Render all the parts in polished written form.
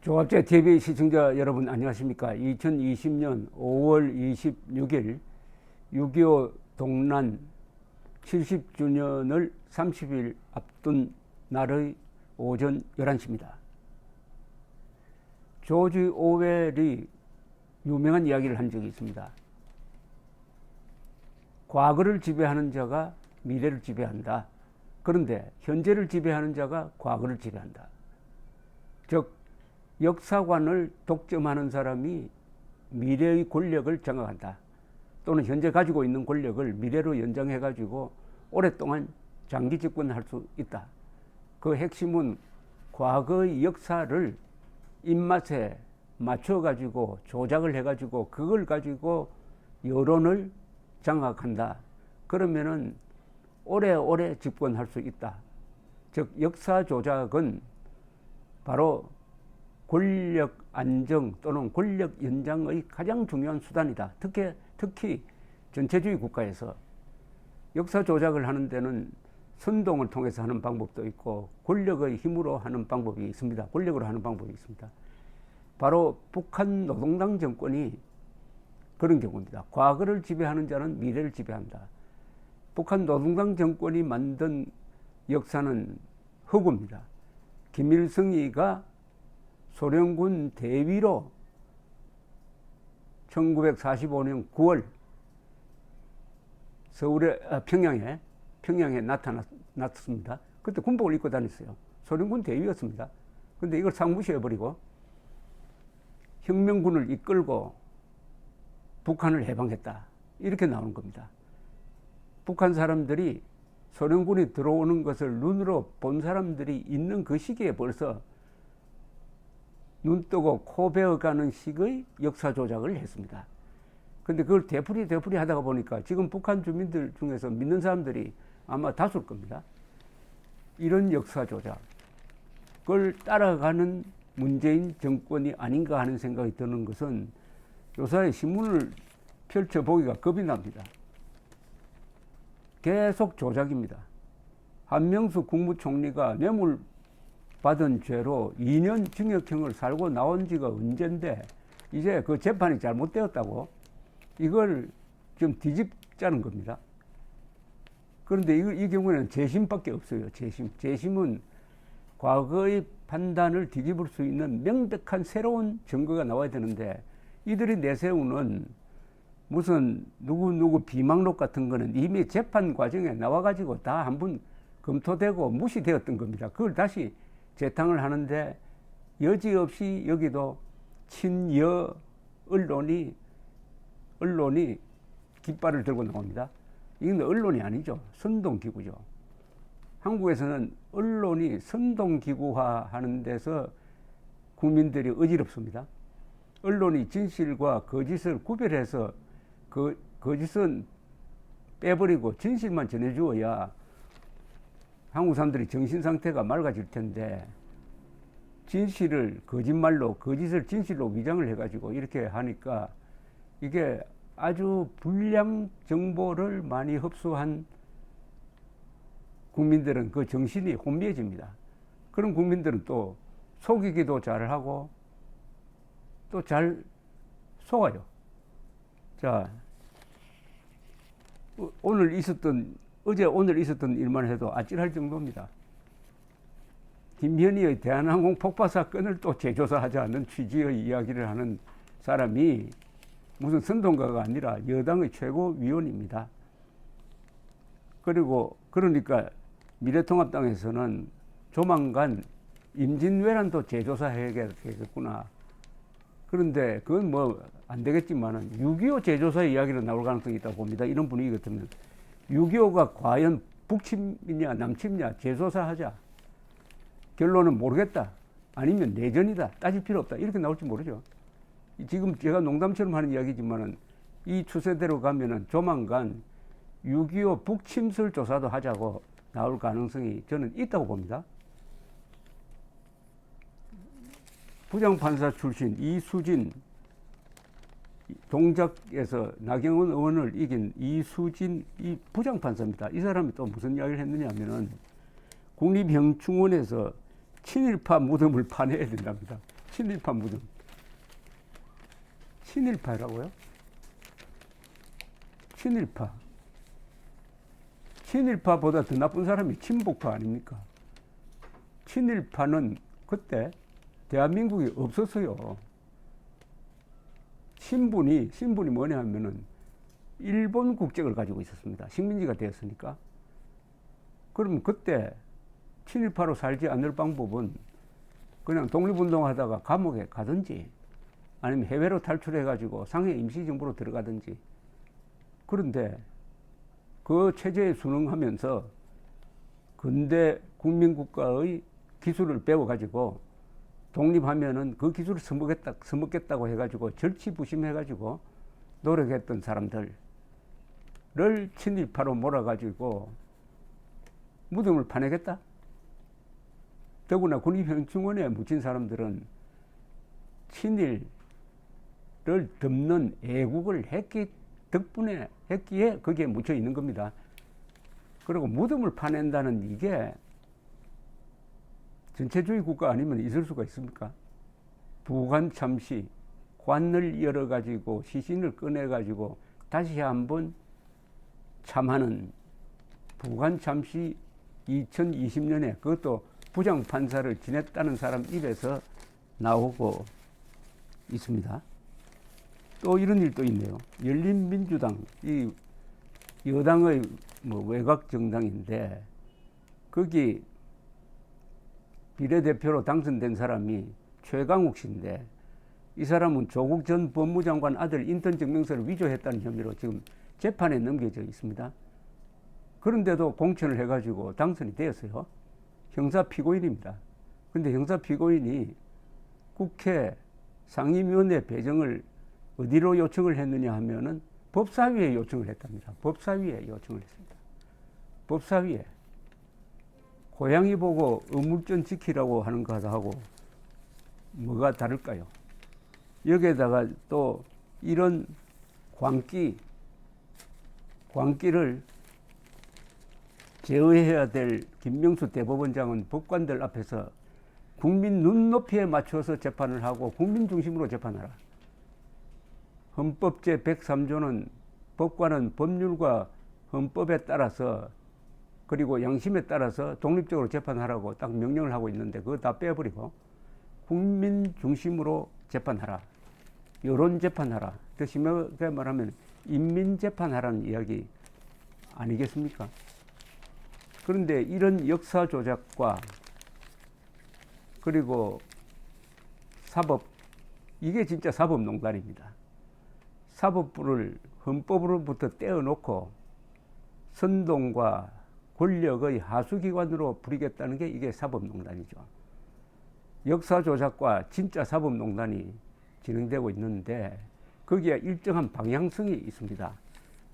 조합제 TV 시청자 여러분 안녕하십니까. 2020년 5월 26일 6.25 동란 70주년을 30일 앞둔 날의 오전 11시입니다. 조지 오웰이 유명한 이야기를 한 적이 있습니다. 과거를 지배하는 자가 미래를 지배한다. 그런데 현재를 지배하는 자가 과거를 지배한다. 즉 역사관을 독점하는 사람이 미래의 권력을 장악한다. 또는 현재 가지고 있는 권력을 미래로 연장해 가지고 오랫동안 장기 집권할 수 있다. 그 핵심은 과거의 역사를 입맛에 맞춰 가지고 조작을 해 가지고 그걸 가지고 여론을 장악한다. 그러면은 오래오래 집권할 수 있다. 즉 역사 조작은 바로 권력 안정 또는 권력 연장의 가장 중요한 수단이다. 특히 전체주의 국가에서 역사 조작을 하는 데는 선동을 통해서 하는 방법도 있고 권력의 힘으로 하는 방법이 있습니다. 권력으로 하는 방법이 있습니다. 바로 북한 노동당 정권이 그런 경우입니다. 과거를 지배하는 자는 미래를 지배한다. 북한 노동당 정권이 만든 역사는 허구입니다. 김일성이가 소련군 대위로 1945년 9월 평양에 나타났습니다. 그때 군복을 입고 다녔어요. 소련군 대위였습니다. 근데 이걸 싹 무시해버리고 혁명군을 이끌고 북한을 해방했다. 이렇게 나오는 겁니다. 북한 사람들이 소련군이 들어오는 것을 눈으로 본 사람들이 있는 그 시기에 벌써 눈 뜨고 코 베어가는 식의 역사 조작을 했습니다. 근데 그걸 되풀이 하다가 보니까 지금 북한 주민들 중에서 믿는 사람들이 아마 다수일 겁니다. 이런 역사 조작을 따라가는 문재인 정권이 아닌가 하는 생각이 드는 것은 요사이 신문을 펼쳐보기가 겁이 납니다. 계속 조작입니다. 한명숙 국무총리가 뇌물 받은 죄로 2년 징역형을 살고 나온 지가 언젠데 이제 그 재판이 잘못되었다고 이걸 좀 뒤집자는 겁니다. 그런데 이 경우에는 재심밖에 없어요. 재심은 과거의 판단을 뒤집을 수 있는 명백한 새로운 증거가 나와야 되는데 이들이 내세우는 무슨 누구 비망록 같은 거는 이미 재판 과정에 나와가지고 다 한번 검토되고 무시되었던 겁니다. 그걸 다시 재탕을 하는데 여지없이 여기도 친여 언론이 깃발을 들고 나옵니다. 이건 언론이 아니죠. 선동기구죠. 한국에서는 언론이 선동기구화하는 데서 국민들이 어지럽습니다. 언론이 진실과 거짓을 구별해서 거짓은 빼버리고 진실만 전해주어야 한국 사람들이 정신상태가 맑아질 텐데 진실을 거짓말로 거짓을 진실로 위장을 해가지고 이렇게 하니까 이게 아주 불량 정보를 많이 흡수한 국민들은 그 정신이 혼미해집니다. 그런 국민들은 또 속이기도 잘하고 또 잘 속아요. 자, 오늘 있었던 일만 해도 아찔할 정도입니다. 김현희의 대한항공 폭파 사건을 또 재조사하지 않는 취지의 이야기를 하는 사람이 무슨 선동가가 아니라 여당의 최고위원입니다. 그러니까 미래통합당에서는 조만간 임진왜란도 재조사해야겠구나. 그런데 그건 뭐 안 되겠지만은 6.25 재조사의 이야기로 나올 가능성이 있다고 봅니다. 이런 분위기 같으면 6.25가 과연 북침이냐 남침이냐 재조사하자. 결론은 모르겠다. 아니면 내전이다. 따질 필요 없다. 이렇게 나올지 모르죠. 지금 제가 농담처럼 하는 이야기지만은 이 추세대로 가면은 조만간 6.25 북침설 조사도 하자고 나올 가능성이 저는 있다고 봅니다. 부장판사 출신 이수진, 동작에서 나경원 의원을 이긴 이수진 이 부장판사입니다. 이 사람이 또 무슨 이야기를 했느냐 하면은 국립형충원에서 친일파 무덤을 파내야 된답니다. 친일파 무덤. 친일파라고요? 친일파. 친일파보다 더 나쁜 사람이 친북파 아닙니까? 친일파는 그때 대한민국이 없었어요. 신분이 뭐냐 하면은 일본 국적을 가지고 있었습니다. 식민지가 되었으니까. 그럼 그때 친일파로 살지 않을 방법은 그냥 독립운동하다가 감옥에 가든지 아니면 해외로 탈출해가지고 상해 임시정부로 들어가든지. 그런데 그 체제에 순응하면서 근대 국민국가의 기술을 배워가지고 독립하면은 그 기술을 써먹겠다고 해가지고 절치부심해가지고 노력했던 사람들을 친일파로 몰아가지고 무덤을 파내겠다? 더구나 군립현충원에 묻힌 사람들은 친일을 덮는 애국을 했기에 거기에 묻혀 있는 겁니다. 그리고 무덤을 파낸다는 이게 전체주의 국가 아니면 있을 수가 있습니까? 부관 참시, 관을 열어가지고 시신을 꺼내가지고 다시 한번 참하는 부관 참시 2020년에 그것도 부장판사를 지냈다는 사람 입에서 나오고 있습니다. 또 이런 일도 있네요. 열린민주당, 이 여당의 외곽 정당인데 거기 비례대표로 당선된 사람이 최강욱 씨인데 이 사람은 조국 전 법무장관 아들 인턴 증명서를 위조했다는 혐의로 지금 재판에 넘겨져 있습니다. 그런데도 공천을 해가지고 당선이 되었어요. 형사 피고인입니다. 근데 형사 피고인이 국회 상임위원회 배정을 어디로 요청을 했느냐 하면은 법사위에 요청을 했답니다. 법사위에 요청을 했습니다. 법사위에. 고양이 보고 의물전 지키라고 하는 것하고 뭐가 다를까요? 여기에다가 또 이런 광기를 제어해야 될 김명수 대법원장은 법관들 앞에서 국민 눈높이에 맞춰서 재판을 하고 국민 중심으로 재판하라. 헌법제 103조는 법관은 법률과 헌법에 따라서 그리고 양심에 따라서 독립적으로 재판하라고 딱 명령을 하고 있는데 그거 다 빼버리고 국민 중심으로 재판하라. 여론 재판하라. 더 심하게 말하면 인민 재판하라는 이야기 아니겠습니까? 그런데 이런 역사 조작과 그리고 사법, 이게 진짜 사법농단입니다. 사법부를 헌법으로부터 떼어놓고 선동과 권력의 하수기관으로 부리겠다는 게 이게 사법농단이죠. 역사 조작과 진짜 사법농단이 진행되고 있는데 거기에 일정한 방향성이 있습니다.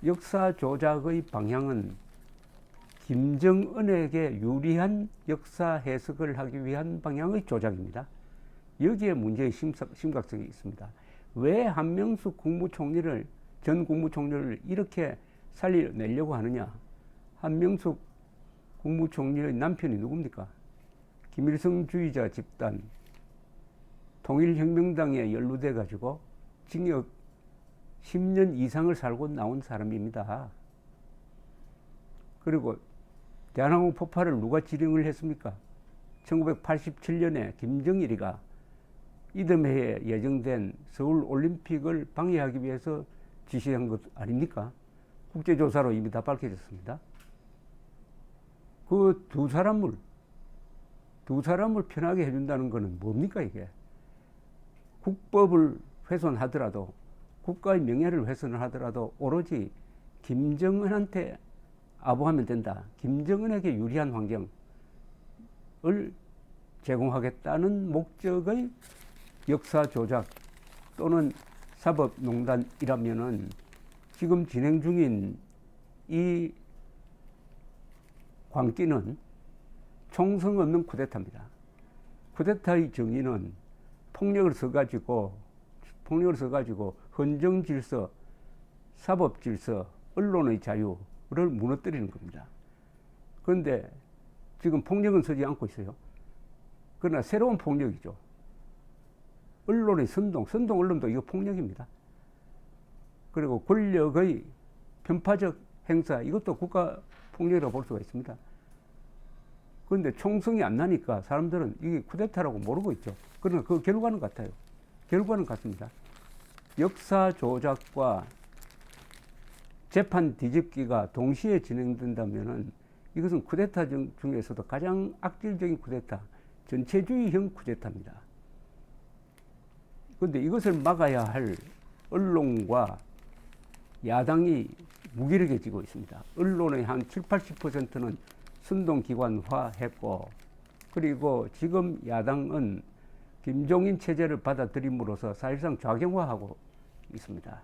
역사 조작의 방향은 김정은에게 유리한 역사 해석을 하기 위한 방향의 조작입니다. 여기에 문제의 심각성이 있습니다. 왜 한명숙 전 국무총리를 이렇게 살려내려고 하느냐? 한명숙 국무총리의 남편이 누굽니까? 김일성주의자 집단 통일혁명당에 연루돼 가지고 징역 10년 이상을 살고 나온 사람입니다. 그리고 대한항공 폭발을 누가 지령을 했습니까? 1987년에 김정일이가 이듬해에 예정된 서울올림픽을 방해하기 위해서 지시한 것 아닙니까? 국제조사로 이미 다 밝혀졌습니다. 그 두 사람을 편하게 해준다는 것은 뭡니까 이게? 국법을 훼손하더라도 국가의 명예를 훼손을 하더라도 오로지 김정은한테 아부하면 된다. 김정은에게 유리한 환경을 제공하겠다는 목적의 역사 조작 또는 사법농단이라면은 지금 진행 중인 이 광기는 총성 없는 쿠데타입니다. 쿠데타의 정의는 폭력을 써가지고 헌정 질서, 사법 질서, 언론의 자유를 무너뜨리는 겁니다. 그런데 지금 폭력은 쓰지 않고 있어요. 그러나 새로운 폭력이죠. 언론의 선동 언론도 이거 폭력입니다. 그리고 권력의 편파적 행사, 이것도 국가 폭력이라고 볼 수가 있습니다. 그런데 총성이 안 나니까 사람들은 이게 쿠데타라고 모르고 있죠. 그러나 그 결과는 같아요. 결과는 같습니다. 역사 조작과 재판 뒤집기가 동시에 진행된다면은 이것은 쿠데타 중에서도 가장 악질적인 쿠데타, 전체주의형 쿠데타입니다. 그런데 이것을 막아야 할 언론과 야당이 무기력해지고 있습니다. 언론의 한 70~80%는 선동기관화했고, 그리고 지금 야당은 김종인 체제를 받아들임으로써 사실상 좌경화하고 있습니다.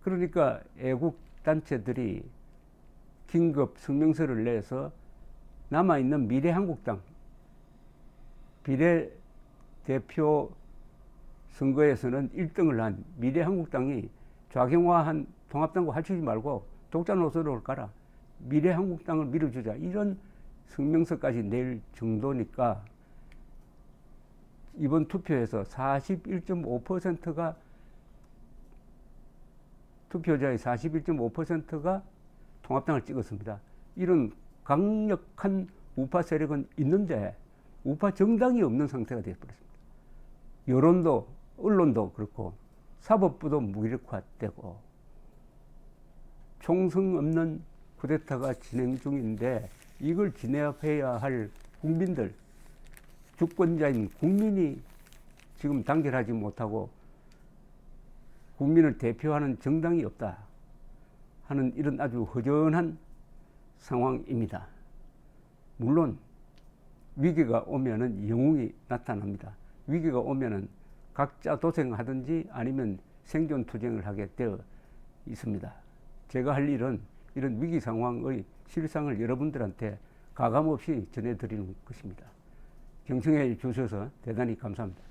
그러니까 애국단체들이 긴급 성명서를 내서 남아있는 미래한국당 비례대표 선거에서는 1등을 한 미래한국당이 좌경화한 통합당과 합치지 말고 독자 노선으로 가라, 미래한국당을 밀어주자, 이런 성명서까지 낼 정도니까 이번 투표에서 41.5%가 투표자의 41.5%가 통합당을 찍었습니다. 이런 강력한 우파 세력은 있는데 우파 정당이 없는 상태가 되어버렸습니다. 여론도 언론도 그렇고 사법부도 무기력화되고 총성 없는 쿠데타가 진행 중인데 이걸 진압해야 할 국민들, 주권자인 국민이 지금 단결하지 못하고 국민을 대표하는 정당이 없다 하는 이런 아주 허전한 상황입니다. 물론 위기가 오면은 영웅이 나타납니다. 위기가 오면은 각자 도생하든지 아니면 생존 투쟁을 하게 되어 있습니다. 제가 할 일은 이런 위기 상황의 실상을 여러분들한테 가감없이 전해드리는 것입니다. 경청해 주셔서 대단히 감사합니다.